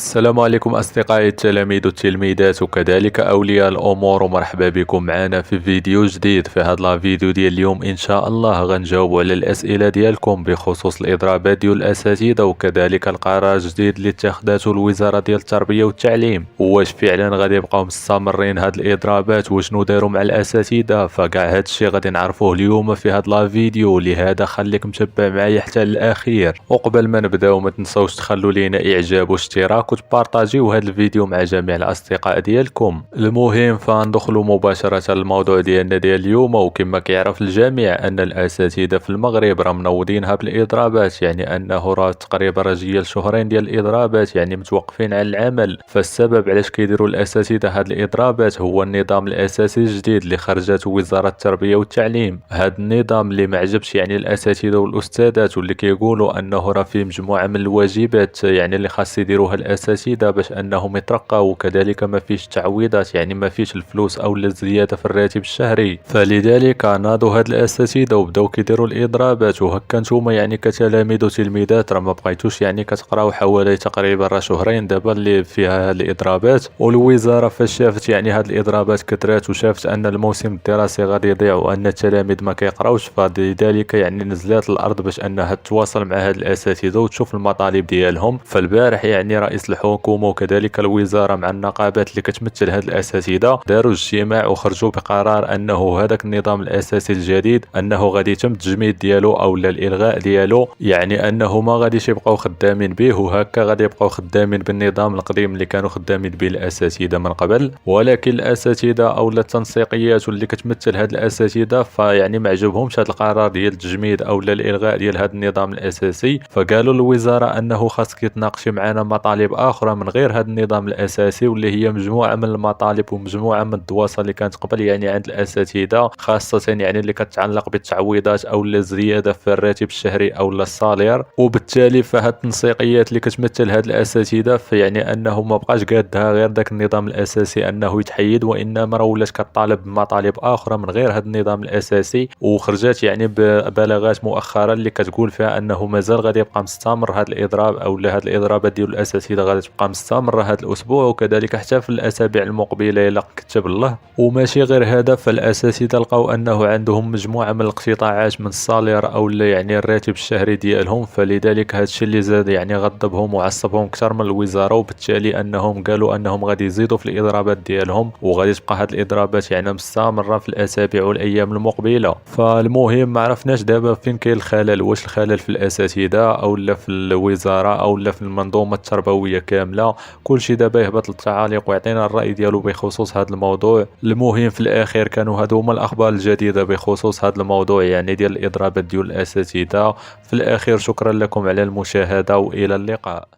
السلام عليكم أصدقائي التلاميذ والتلميذات وكذلك أولياء الأمور، ومرحبا بكم معنا في فيديو جديد. في هذا الفيديو ديال اليوم إن شاء الله غنجاوبوا على الأسئلة ديالكم بخصوص الإضرابات ديال الأساتذة وكذلك القرار الجديد اللي اتخذته الوزارة ديال التربية والتعليم، واش فعلا غادي يبقاو مستمرين هاد الإضرابات وشنو داروا مع الأساتذة. فكاع هاد الشيء غادي نعرفوه اليوم في هذا الفيديو، لهذا خليك متبع معايا حتى للأخير. وقبل ما نبداو ما تنساوش تخلوا لينا إعجاب واشتراك وتبارطاجيو هذا الفيديو مع جميع الاصدقاء ديالكم. المهم فندخلوا مباشره للموضوع ديالنا ديال اليوم. وكما كيعرف الجميع ان الاساتذه في المغرب راه منوضينها بالاضرابات، يعني انه راه تقريبا جيال شهرين ديال الاضرابات، يعني متوقفين على العمل. فالسبب علاش كيديروا الاساتذه هاد الاضرابات هو النظام الاساسي الجديد اللي خرجته وزاره التربيه والتعليم. هاد النظام اللي ما عجبش يعني الاساتذه والاستاذات، واللي كيقولوا انه راه فيه مجموعه من الواجبات يعني اللي خاص يديروها الاساتذه باش انهم يترقاو، وكذلك ما فيش تعويضات، يعني ما فيش الفلوس او الزياده في الراتب الشهري. فلذلك ناضوا هاد الاساتذه وبداو كيديروا الاضرابات. وهكا نتوما يعني كتلاميذ وتلميذات راه ما بقيتوش يعني كتقراو حوالي تقريبا راه شهرين دابا اللي فيها هاد الاضرابات. والوزاره فاش شافت يعني هاد الاضرابات كثرات وشافت ان الموسم الدراسي غادي يضيع وان التلاميذ ما كيقراوش، فلذلك يعني نزلات الارض باش انها تتواصل مع هاد الاساتذه وتشوف المطالب ديالهم. فالبارح يعني رئيس الحكومه وكذلك الوزاره مع النقابات اللي كتمثل هاد الاساتذه داروا اجتماع وخرجوا بقرار انه هذاك النظام الاساسي الجديد انه غادي يتم التجميد ديالو او الالغاء ديالو، يعني انه ما غاديش يبقاو خدامين به، وهكا غادي يبقاو خدامين بالنظام القديم اللي كانوا خدامين به الاساتذه من قبل. ولكن الاساتذه او التنسيقيات واللي كتمثل هاد الاساتذه فيعني ما عجبهمش هاد القرار ديال التجميد او الالغاء ديال هاد النظام الاساسي. فقالوا الوزاره انه خاصك يتناقشي معنا مطالب اخرى من غير هذا النظام الاساسي، واللي هي مجموعه من المطالب ومجموعه من الدواسه اللي كانت قبل يعني عند الاساتذه، خاصه يعني اللي كتعلق بالتعويضات او الزياده في الراتب الشهري او الصالير. وبالتالي فهاد التنسيقيات اللي كتمثل هاد الاساتذه فيعني انه ما بقاش قادها غير داك النظام الاساسي انه يتحيد، وانما راه ولات كطالب بمطالب اخرى من غير هاد النظام الاساسي. وخرجت يعني ببلاغات مؤخرا اللي كتقول فيها انه مازال غادي يبقى مستمر هاد الاضراب او هاد الاضرابات ديال الاساتذه غادي تبقى مستمره هذا الاسبوع وكذلك حتى في الاسابيع المقبله الى كتب الله. وماشي غير هذا، فالاساتذه لقاو انه عندهم مجموعه من الاقتطاعات من الصالير او يعني الراتب الشهري ديالهم. فلذلك هذا الشيء اللي زاد يعني غضبهم وعصبهم اكثر من الوزاره، وبالتالي انهم قالوا انهم غادي يزيدوا في الاضرابات ديالهم، وغادي تبقى هذه الاضرابات يعني مستمره في الاسابيع والايام المقبله. فالمهم ما عرفناش دابا فين كاين الخلل، واش الخلل في الاساتذه او لا في الوزاره او لا في المنظومه التربويه كامله. كل شيء دابا يهبط للتعاليق ويعطينا الراي ديالو بخصوص هذا الموضوع. المهم في الاخير كانوا هادو هما الاخبار الجديده بخصوص هذا الموضوع يعني ديال الاضرابات ديال الاساتذه. في الاخير شكرا لكم على المشاهده والى اللقاء.